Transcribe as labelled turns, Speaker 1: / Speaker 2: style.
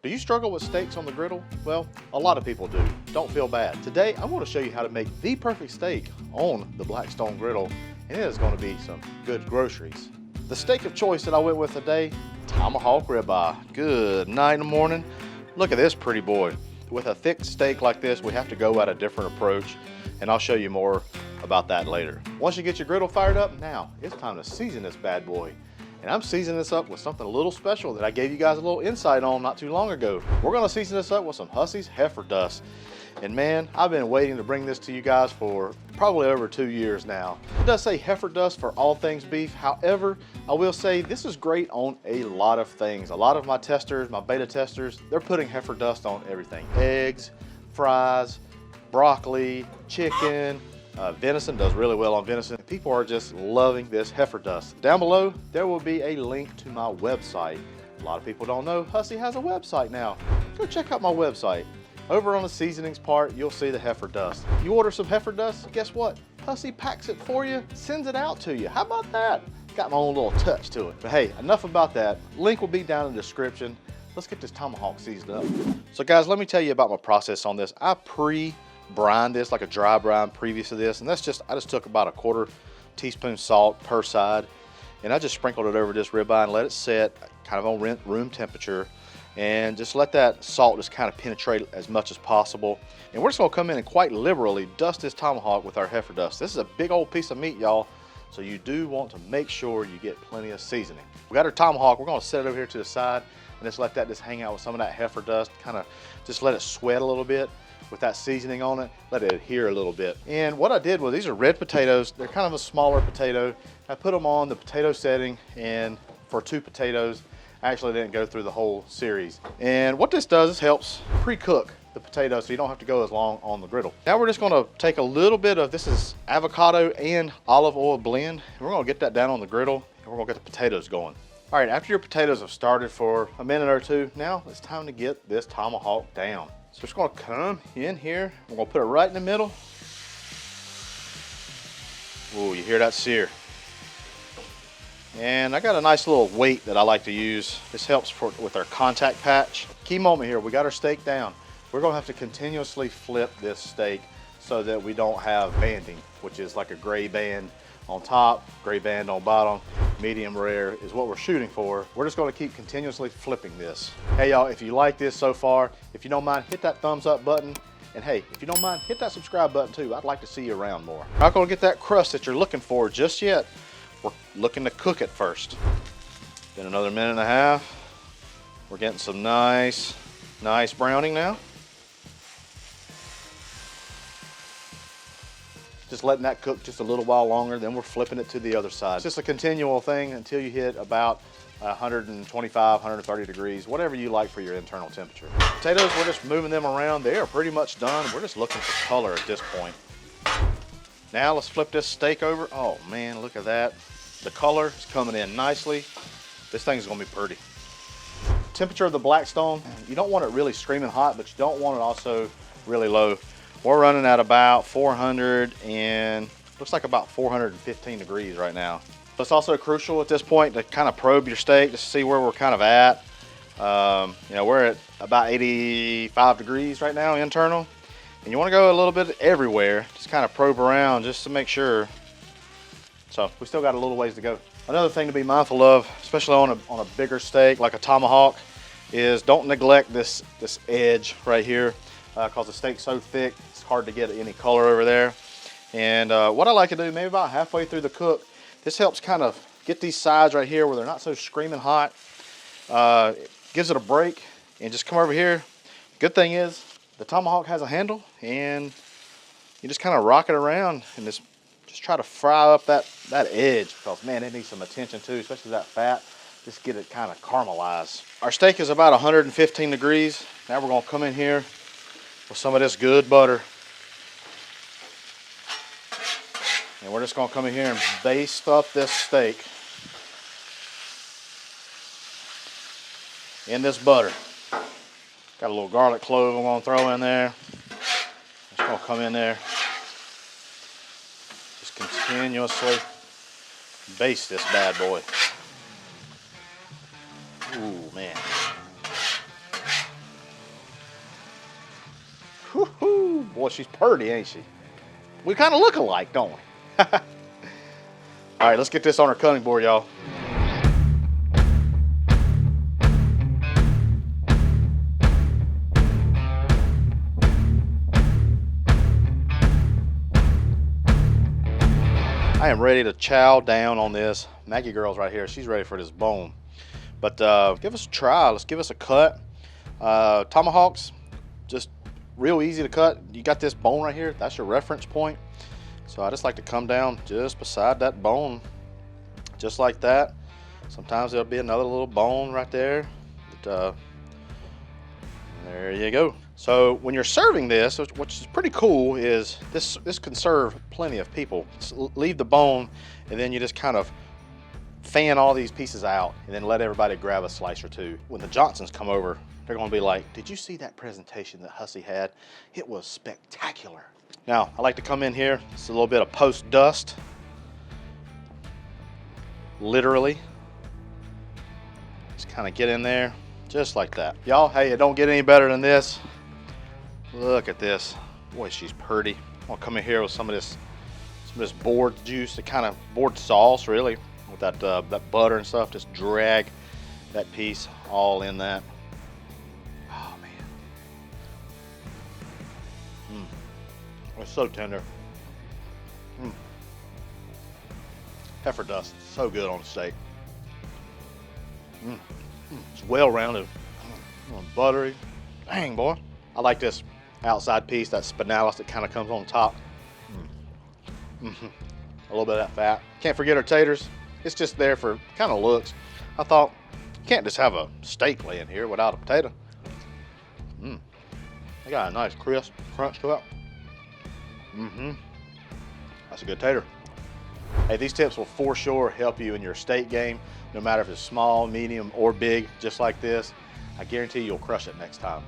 Speaker 1: Do you struggle with steaks on the griddle? Well, a lot of people do. Don't feel bad. Today, I want to show you how to make the perfect steak on the Blackstone Griddle, and it is going to be some good groceries. The steak of choice that I went with today, Tomahawk ribeye. Good night in the morning. Look at this pretty boy. With a thick steak like this, we have to go at a different approach, and I'll show you more about that later. Once you get your griddle fired up, now it's time to season this bad boy. And I'm seasoning this up with something a little special that I gave you guys a little insight on not too long ago. We're gonna season this up with some Hussey's heifer dust. And man, I've been waiting to bring this to you guys for probably over 2 years now. It does say heifer dust for all things beef. However, I will say this is great on a lot of things. A lot of my testers, my beta testers, they're putting heifer dust on everything. Eggs, fries, broccoli, chicken, venison does really well on venison. People are just loving this heifer dust. Down below, there will be a link to my website. A lot of people don't know Hussey has a website now. Go check out my website. Over on the seasonings part, you'll see the heifer dust. You order some heifer dust, guess what? Hussey packs it for you, sends it out to you. How about that? Got my own little touch to it. But hey, enough about that. Link will be down in the description. Let's get this tomahawk seasoned up. So guys, let me tell you about my process on this. I pre-brine this like a dry brine previous to this, and I just took about a 1/4 teaspoon salt per side, and I just sprinkled it over this ribeye and let it set kind of on room temperature, and just let that salt just kind of penetrate as much as possible. And we're just gonna come in and quite liberally dust this tomahawk with our heifer dust. This is a big old piece of meat, y'all, so you do want to make sure you get plenty of seasoning. We got our tomahawk, we're gonna set it over here to the side and just let that just hang out with some of that heifer dust, kind of just let it sweat a little bit with that seasoning on it, let it adhere a little bit. And what I did was, these are red potatoes, they're kind of a smaller potato. I put them on the potato setting, and for 2 potatoes, I actually didn't go through the whole series. And what this does is helps pre-cook the potatoes so you don't have to go as long on the griddle. Now we're just gonna take a little bit of, this is avocado and olive oil blend, and we're gonna get that down on the griddle, and we're gonna get the potatoes going. All right, after your potatoes have started for a minute or two, now it's time to get this tomahawk down. So we're just gonna come in here, we're gonna put it right in the middle. Ooh, you hear that sear. And I got a nice little weight that I like to use. This helps with our contact patch. Key moment here, we got our steak down. We're gonna have to continuously flip this steak so that we don't have banding, which is like a gray band on top, gray band on bottom. Medium rare is what we're shooting for. We're just gonna keep continuously flipping this. Hey y'all, if you like this so far, if you don't mind, hit that thumbs up button. And hey, if you don't mind, hit that subscribe button too. I'd like to see you around more. Not gonna get that crust that you're looking for just yet. We're looking to cook it first. Been another 1.5 minutes. We're getting some nice browning now. Just letting that cook just a little while longer, then we're flipping it to the other side. It's just a continual thing until you hit about 125, 130 degrees, whatever you like for your internal temperature. Potatoes, we're just moving them around. They are pretty much done. We're just looking for color at this point. Now let's flip this steak over. Oh man, look at that. The color is coming in nicely. This thing's gonna be pretty. Temperature of the Blackstone, you don't want it really screaming hot, but you don't want it also really low. We're running at about 400 and looks like about 415 degrees right now. It's also crucial at this point to kind of probe your steak to see where we're kind of at. You know, we're at about 85 degrees right now internal. And you want to go a little bit everywhere, just kind of probe around just to make sure. So we still got a little ways to go. Another thing to be mindful of, especially on a bigger steak like a tomahawk, is don't neglect this edge right here, because the steak's so thick, it's hard to get any color over there. And what I like to do, maybe about halfway through the cook, this helps kind of get these sides right here where they're not so screaming hot. It gives it a break, and just come over here. Good thing is, the tomahawk has a handle, and you just kind of rock it around and just try to fry up that edge, because man, it needs some attention too, especially that fat. Just get it kind of caramelized. Our steak is about 115 degrees. Now we're gonna come in here with some of this good butter. And we're just gonna come in here and baste up this steak in this butter. Got a little garlic clove I'm gonna throw in there. Just gonna come in there. Just continuously baste this bad boy. Ooh, man. Boy, she's pretty, ain't she? We kind of look alike, don't we? All right, let's get this on our cutting board, y'all. I am ready to chow down on this. Maggie girl's right here. She's ready for this bone. But give us a try. Let's give us a cut. Tomahawks, just real easy to cut. You got this bone right here. That's your reference point. So I just like to come down just beside that bone, just like that. Sometimes there'll be another little bone right there. But, there you go. So when you're serving this, which is pretty cool, is this can serve plenty of people. Just leave the bone, and then you just kind of fan all these pieces out, and then let everybody grab a slice or two. When the Johnsons come over, they're gonna be like, did you see that presentation that Hussey had? It was spectacular. Now, I like to come in here, it's a little bit of post dust. Literally. Just kind of get in there, just like that. Y'all, hey, it don't get any better than this. Look at this. Boy, she's pretty. I'll come in here with some of this board juice, the kind of board sauce, really, with that butter and stuff. Just drag that piece all in that. Oh man, it's so tender. Heifer dust, so good on the steak. It's well rounded, buttery. Dang, boy. I like this outside piece, that spinalis that kind of comes on top. A little bit of that fat. Can't forget our taters. It's just there for kind of looks. I thought, you can't just have a steak laying here without a potato. They got a nice crisp crunch to it. That's a good tater. Hey, these tips will for sure help you in your steak game, no matter if it's small, medium, or big, just like this. I guarantee you'll crush it next time.